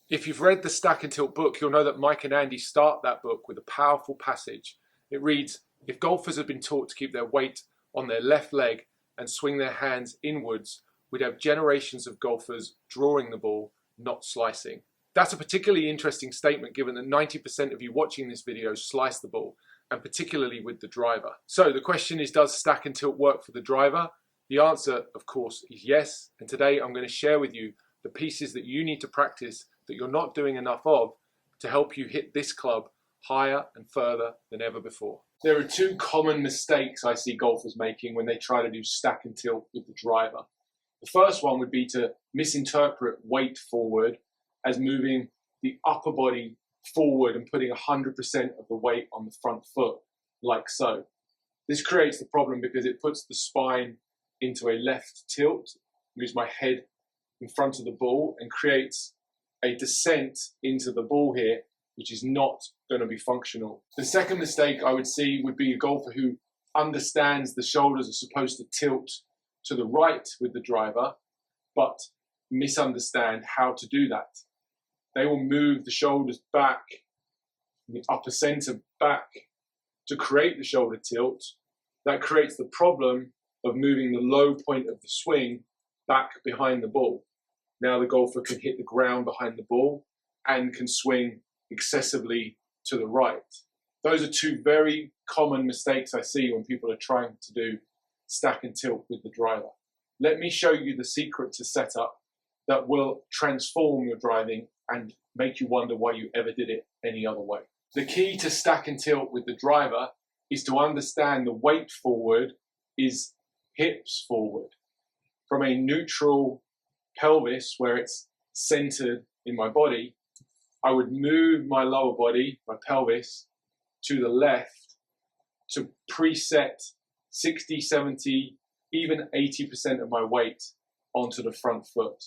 If you've read the Stack and Tilt book, you'll know that Mike and Andy start that book with a powerful passage. It reads, "If golfers had been taught to keep their weight on their left leg and swing their hands inwards, we'd have generations of golfers drawing the ball, not slicing." That's a particularly interesting statement given that 90% of you watching this video slice the ball, and particularly with the driver. So the question is, does Stack and Tilt work for the driver? The answer, of course, is yes. And today I'm going to share with you the pieces that you need to practice that you're not doing enough of to help you hit this club higher and further than ever before. There are two common mistakes I see golfers making when they try to do Stack and Tilt with the driver. The first one would be to misinterpret weight forward as moving the upper body forward and putting 100% of the weight on the front foot, like so. This creates the problem because it puts the spine into a left tilt, moves my head in front of the ball, and creates a descent into the ball here, which is not going to be functional. The second mistake I would see would be a golfer who understands the shoulders are supposed to tilt to the right with the driver, but misunderstand how to do that. They will move the shoulders back, the upper center back to create the shoulder tilt. That creates the problem of moving the low point of the swing back behind the ball. Now the golfer can hit the ground behind the ball and can swing excessively to the right. Those are two very common mistakes I see when people are trying to do Stack and Tilt with the driver. Let me show you the secret to setup that will transform your driving and make you wonder why you ever did it any other way. The key to Stack and Tilt with the driver is to understand the weight forward is hips forward. From a neutral pelvis where it's centered in my body, I would move my lower body, my pelvis, to the left to preset 60, 70, even 80% of my weight onto the front foot.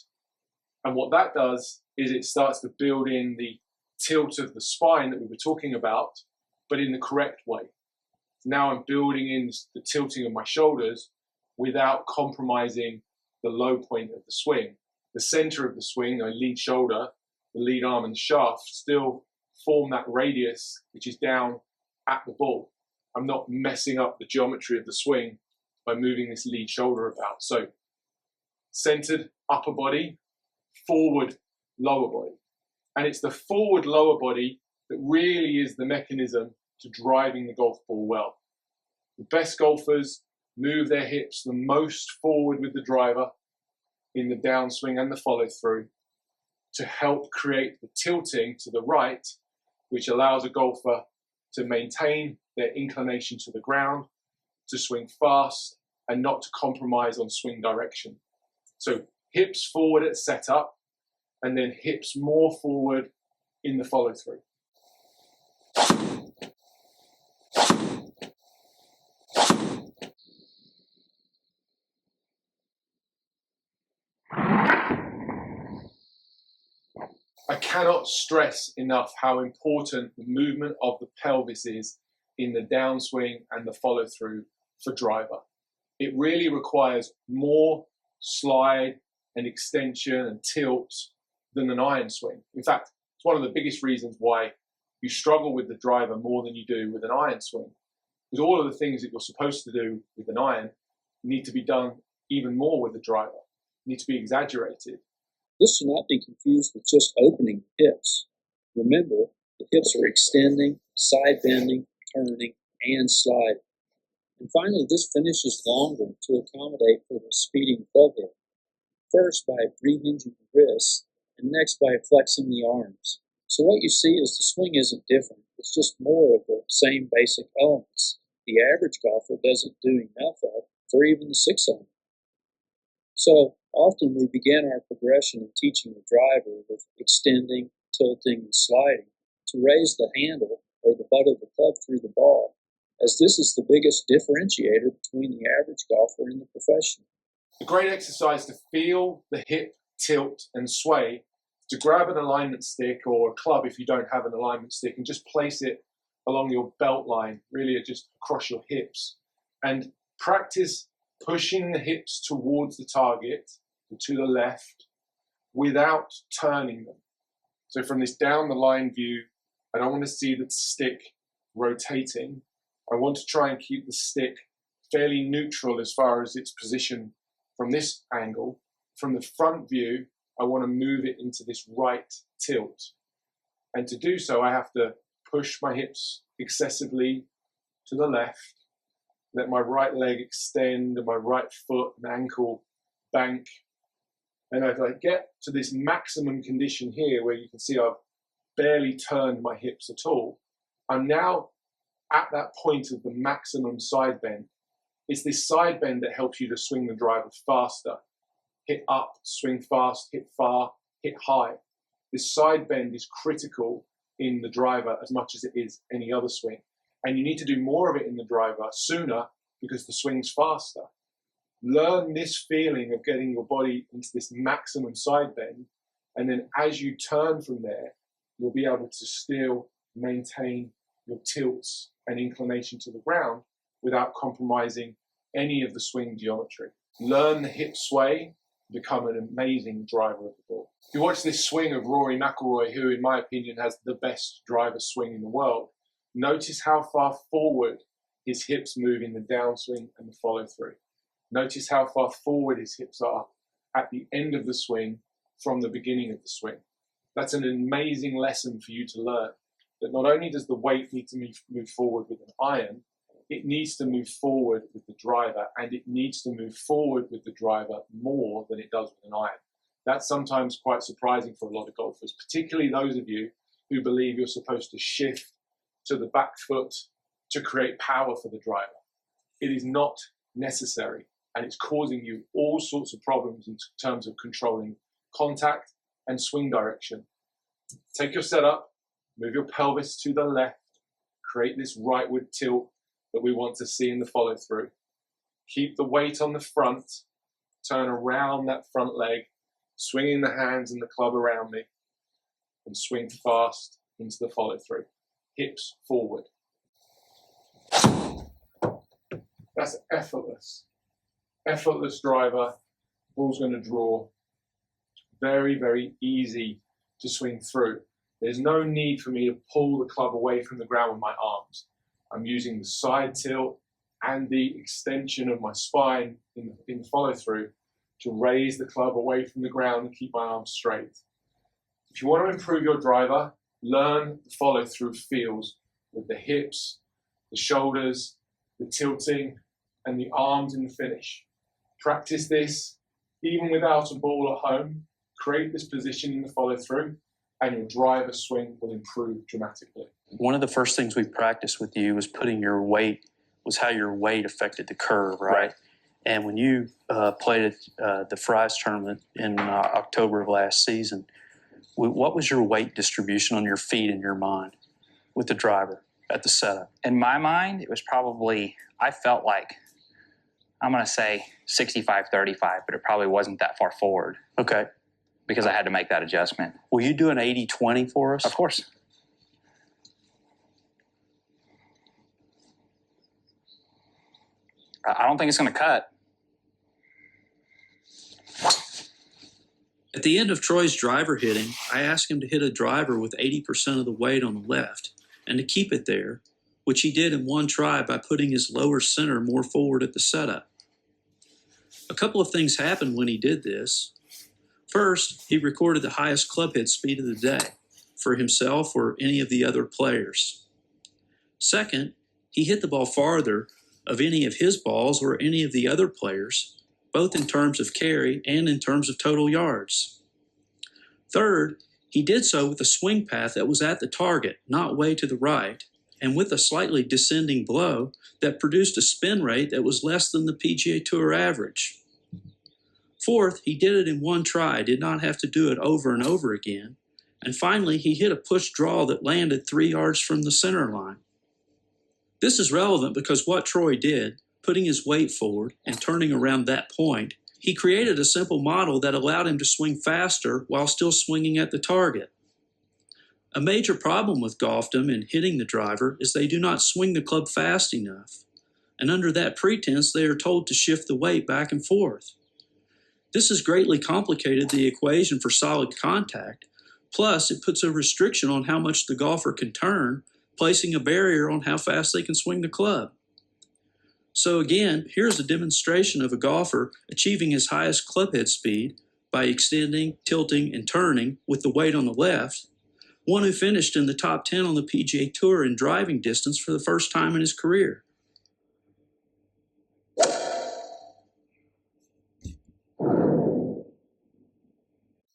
And what that does is it starts to build in the tilt of the spine that we were talking about, but in the correct way. Now I'm building in the tilting of my shoulders without compromising the low point of the swing. The center of the swing, my lead shoulder, the lead arm and the shaft still form that radius which is down at the ball. I'm not messing up the geometry of the swing by moving this lead shoulder about. So centered upper body, forward lower body. And it's the forward lower body that really is the mechanism to driving the golf ball well. The best golfers move their hips the most forward with the driver in the downswing and the follow through to help create the tilting to the right, which allows a golfer to maintain their inclination to the ground, to swing fast and not to compromise on swing direction. So hips forward at setup and then hips more forward in the follow through. I cannot stress enough how important the movement of the pelvis is in the downswing and the follow through for driver. It really requires more slide and extension and tilt than an iron swing. In fact, it's one of the biggest reasons why you struggle with the driver more than you do with an iron swing. Because all of the things that you're supposed to do with an iron need to be done even more with the driver, need to be exaggerated. This should not be confused with just opening the hips. Remember, the hips are extending, side bending, turning, and sliding. And finally, this finishes longer to accommodate for the speeding club head. First by rehinging the wrists, and next by flexing the arms. So what you see is the swing isn't different. It's just more of the same basic elements the average golfer doesn't do enough of for even the 6-iron. So often we begin our progression in teaching the driver with extending, tilting, and sliding to raise the handle or the butt of the club through the ball, as this is the biggest differentiator between the average golfer and the professional. A great exercise to feel the hip tilt and sway, to grab an alignment stick or a club if you don't have an alignment stick and just place it along your belt line, really just across your hips, and practice pushing the hips towards the target to the left without turning them. So from this down the line view, I don't want to see the stick rotating. I want to try and keep the stick fairly neutral as far as its position from this angle. From the front view, I want to move it into this right tilt. And to do so, I have to push my hips excessively to the left, let my right leg extend and my right foot and ankle bank. And as I get to this maximum condition here, where you can see I've barely turned my hips at all, I'm now at that point of the maximum side bend. It's this side bend that helps you to swing the driver faster. Hit up, swing fast, hit far, hit high. This side bend is critical in the driver as much as it is any other swing. And you need to do more of it in the driver sooner because the swing's faster. Learn this feeling of getting your body into this maximum side bend, and then as you turn from there, you'll be able to still maintain your tilts and inclination to the ground without compromising any of the swing geometry. Learn the hip sway, become an amazing driver of the ball. If you watch this swing of Rory McIlroy, who in my opinion has the best driver swing in the world, notice how far forward his hips move in the downswing and the follow through. Notice how far forward his hips are at the end of the swing from the beginning of the swing. That's an amazing lesson for you to learn, that not only does the weight need to move forward with an iron, it needs to move forward with the driver, and it needs to move forward with the driver more than it does with an iron. That's sometimes quite surprising for a lot of golfers, particularly those of you who believe you're supposed to shift to the back foot to create power for the driver. It is not necessary, and it's causing you all sorts of problems in terms of controlling contact and swing direction. Take your setup, move your pelvis to the left, create this rightward tilt that we want to see in the follow through. Keep the weight on the front, turn around that front leg, swinging the hands and the club around me, and swing fast into the follow through. Hips forward. That's effortless. Effortless driver, ball's going to draw. Very, very easy to swing through. There's no need for me to pull the club away from the ground with my arms. I'm using the side tilt and the extension of my spine in the follow through to raise the club away from the ground and keep my arms straight. If you want to improve your driver, learn the follow through feels with the hips, the shoulders, the tilting, and the arms in the finish. Practice this even without a ball at home. Create this position in the follow through, and your driver swing will improve dramatically. One of the first things we practiced with you was how your weight affected the curve, right? And when you played at the Fry's tournament in October of last season, what was your weight distribution on your feet in your mind with the driver at the setup? In my mind, it was probably, I felt like, I'm going to say 65-35, but it probably wasn't that far forward. Okay. Because I had to make that adjustment. Will you do an 80-20 for us? Of course. I don't think it's going to cut. At the end of Troy's driver hitting, I asked him to hit a driver with 80% of the weight on the left and to keep it there, which he did in one try by putting his lower center more forward at the setup. A couple of things happened when he did this. First, he recorded the highest club head speed of the day for himself or any of the other players. Second, he hit the ball farther of any of his balls or any of the other players, both in terms of carry and in terms of total yards. Third, he did so with a swing path that was at the target, not way to the right, and with a slightly descending blow that produced a spin rate that was less than the PGA Tour average. Fourth, he did it in one try, did not have to do it over and over again. And finally, he hit a push draw that landed 3 yards from the center line. This is relevant because what Troy did, putting his weight forward and turning around that point, he created a simple model that allowed him to swing faster while still swinging at the target. A major problem with golfdom in hitting the driver is they do not swing the club fast enough, and under that pretense they are told to shift the weight back and forth. This has greatly complicated the equation for solid contact Plus, it puts a restriction on how much the golfer can turn, placing a barrier on how fast they can swing the club. So again, here's a demonstration of a golfer achieving his highest clubhead speed by extending, tilting, and turning with the weight on the left, one who finished in the top 10 on the PGA Tour in driving distance for the first time in his career.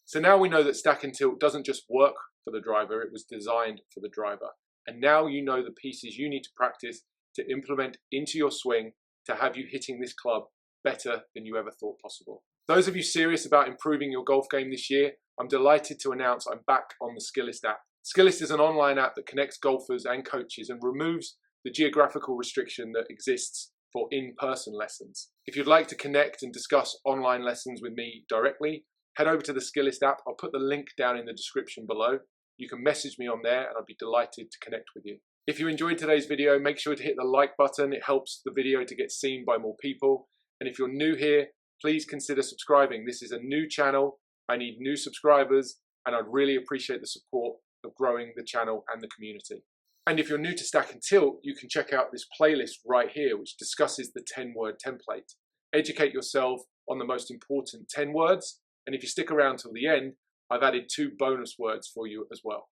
So now we know that stack and tilt doesn't just work for the driver, it was designed for the driver. And now you know the pieces you need to practice to implement into your swing to have you hitting this club better than you ever thought possible. Those of you serious about improving your golf game this year, I'm delighted to announce I'm back on the Skillist app. Skillist is an online app that connects golfers and coaches and removes the geographical restriction that exists for in-person lessons. If you'd like to connect and discuss online lessons with me directly, head over to the Skillist app. I'll put the link down in the description below. You can message me on there and I'll be delighted to connect with you. If you enjoyed today's video, make sure to hit the like button. It helps the video to get seen by more people. And if you're new here, please consider subscribing. This is a new channel. I need new subscribers and I'd really appreciate the support of growing the channel and the community. And if you're new to Stack and Tilt, you can check out this playlist right here, which discusses the 10-word template. Educate yourself on the most important 10 words. And if you stick around till the end, I've added 2 bonus words for you as well.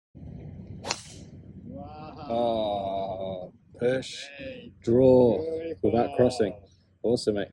Push, draw without crossing. Awesome, mate.